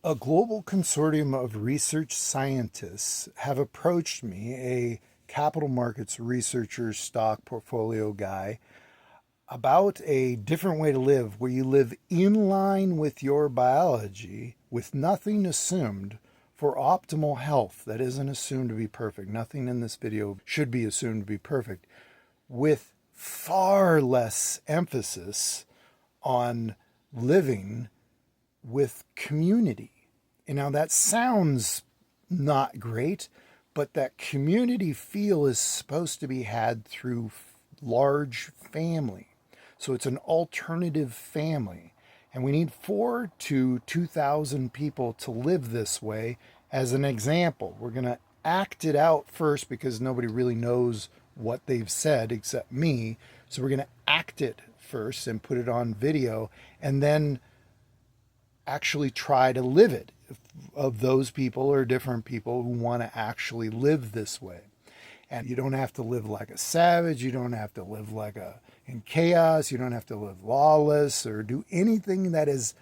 A global consortium of research scientists have approached me, a capital markets researcher, stock portfolio guy, about a different way to live where you live in line with your biology with nothing assumed for optimal health that isn't assumed to be perfect. Nothing in this video should be assumed to be perfect, with far less emphasis on living with community. And now that sounds not great, but that community feel is supposed to be had through large family. So it's an alternative family. And we need 4 to 2,000 people to live this way as an example. We're going to act it out first because nobody really knows what they've said except me. So we're going to act it first and put it on video and then actually try to live it of those people or different people who want to actually live this way. And you don't have to live like a savage. You don't have to live like in chaos. You don't have to live lawless or do anything that is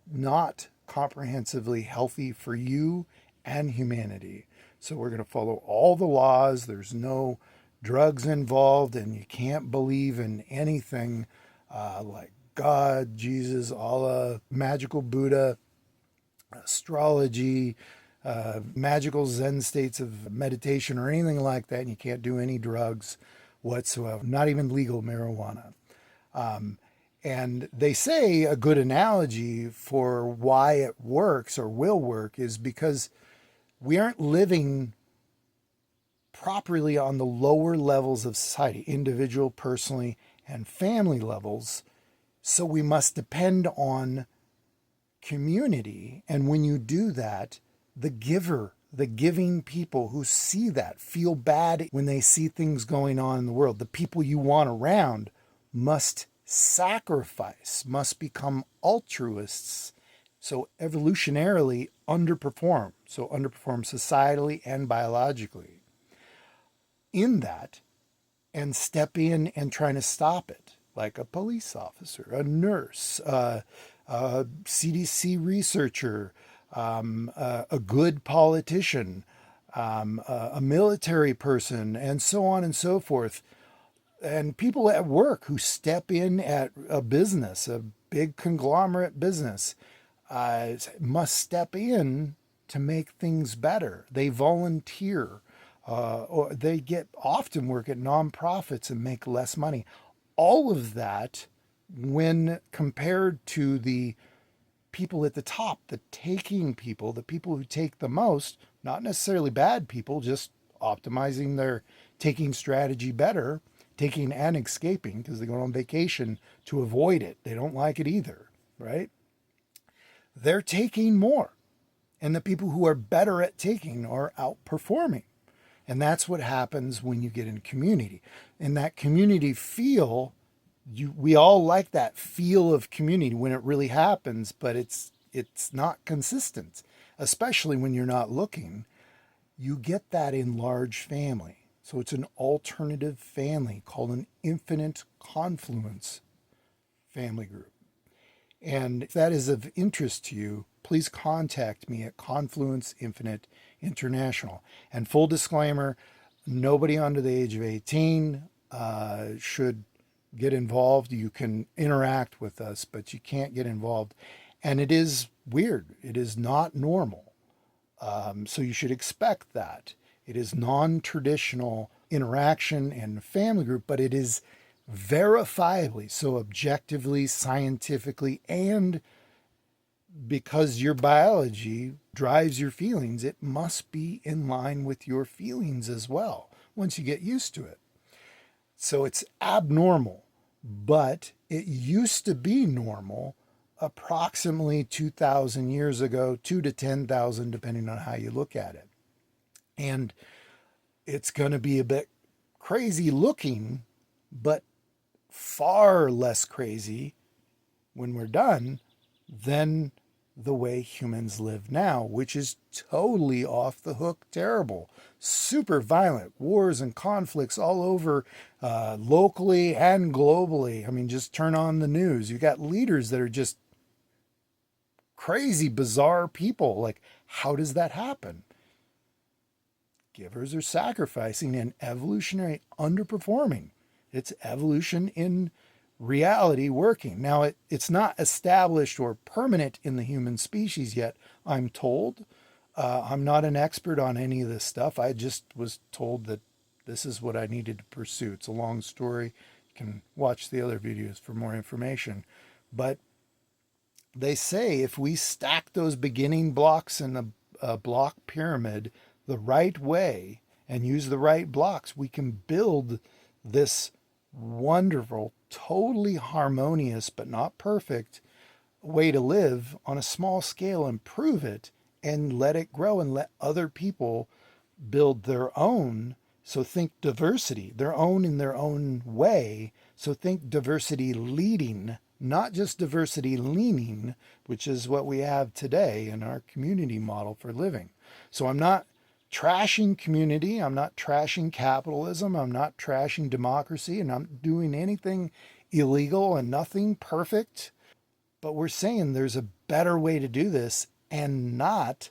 not comprehensively healthy for you and humanity. So we're going to follow all the laws. There's no drugs involved, and you can't believe in anything like God, Jesus, Allah, magical Buddha, astrology, magical Zen states of meditation, or anything like that. And you can't do any drugs whatsoever, not even legal marijuana. And they say a good analogy for why it works or will work is because we aren't living properly on the lower levels of society, individual, personally, and family levels. So we must depend on community. And when you do that, the giving people who see that feel bad when they see things going on in the world. The people you want around must sacrifice, must become altruists. So evolutionarily underperform. So underperform societally and biologically in that, and step in and trying to stop it, like a police officer, a nurse, a CDC researcher, a good politician, a military person, and so on and so forth. And people at work who step in at a business, a big conglomerate business, must step in to make things better. They volunteer, or they get often work at nonprofits and make less money. All of that, when compared to the people at the top, the taking people, the people who take the most, not necessarily bad people, just optimizing their taking strategy better, taking and escaping because they go on vacation to avoid it. They don't like it either, right? They're taking more. And the people who are better at taking are outperforming. And that's what happens when you get in community. In that community feel, we all like that feel of community when it really happens, but it's not consistent, especially when you're not looking. You get that in large family. So it's an alternative family called an infinite confluence family group. And if that is of interest to you, please contact me at Confluence Infinite International. And full disclaimer, nobody under the age of 18 should get involved. You can interact with us, but you can't get involved. And it is weird. It is not normal. So you should expect that. It is non-traditional interaction and family group, but it is verifiably, so objectively, scientifically, and because your biology drives your feelings, it must be in line with your feelings as well once you get used to it. So it's abnormal, but it used to be normal approximately 2,000 years ago, 2 to 10,000, depending on how you look at it. And it's going to be a bit crazy looking, but far less crazy when we're done than the way humans live now, which is totally off the hook terrible. Super violent wars and conflicts all over, locally and globally. I mean, just turn on the news. You got leaders that are just crazy, bizarre people. Like, how does that happen? Givers are sacrificing and evolutionary underperforming. It's evolution in reality working. Now, it's not established or permanent in the human species yet, I'm told. I'm not an expert on any of this stuff. I just was told that this is what I needed to pursue. It's a long story. You can watch the other videos for more information. But they say if we stack those beginning blocks in a block pyramid the right way and use the right blocks, we can build this wonderful, totally harmonious, but not perfect way to live on a small scale, improve it and let it grow and let other people build their own. So think diversity, their own in their own way. So think diversity leading, not just diversity leaning, which is what we have today in our community model for living. So I'm not trashing community. I'm not trashing capitalism. I'm not trashing democracy, and I'm doing anything illegal and nothing perfect. But we're saying there's a better way to do this and not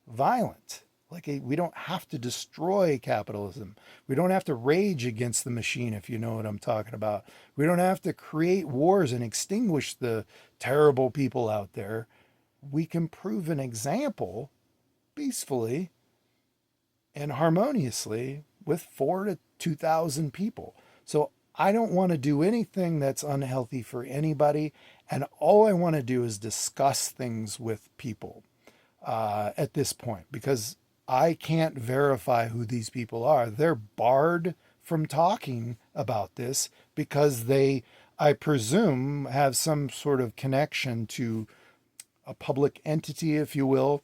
violent. Like we don't have to destroy capitalism. We don't have to rage against the machine, if you know what I'm talking about. We don't have to create wars and extinguish the terrible people out there. We can prove an example peacefully and harmoniously with 4 to 2,000 people. So I don't want to do anything that's unhealthy for anybody. And all I want to do is discuss things with people at this point, because I can't verify who these people are. They're barred from talking about this because they, I presume, have some sort of connection to a public entity, if you will,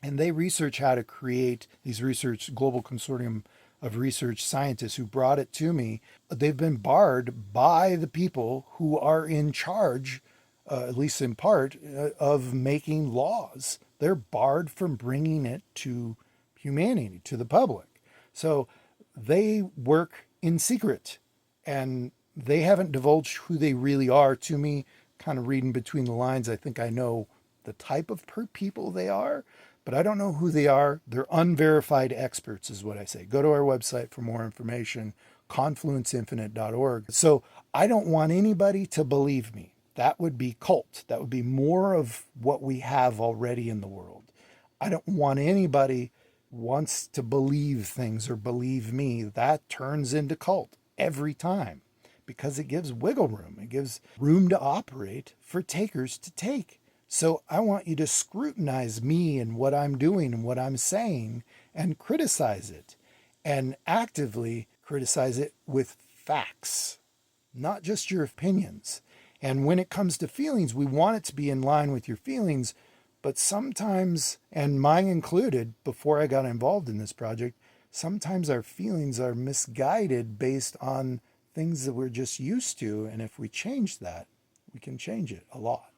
and they research how to create these research global consortium of research scientists who brought it to me. They've been barred by the people who are in charge, at least in part, of making laws. They're barred from bringing it to humanity, to the public. So they work in secret, and they haven't divulged who they really are to me. Kind of reading between the lines, I think I know the type of people they are, but I don't know who they are. They're unverified experts is what I say. Go to our website for more information, confluenceinfinite.org. So I don't want anybody to believe me. That would be cult. That would be more of what we have already in the world. I don't want anybody wants to believe things or believe me. That turns into cult every time because it gives wiggle room. It gives room to operate for takers to take. So I want you to scrutinize me and what I'm doing and what I'm saying and criticize it, and actively criticize it with facts, not just your opinions. And when it comes to feelings, we want it to be in line with your feelings. But sometimes, and mine included, before I got involved in this project, sometimes our feelings are misguided based on things that we're just used to. And if we change that, we can change it a lot.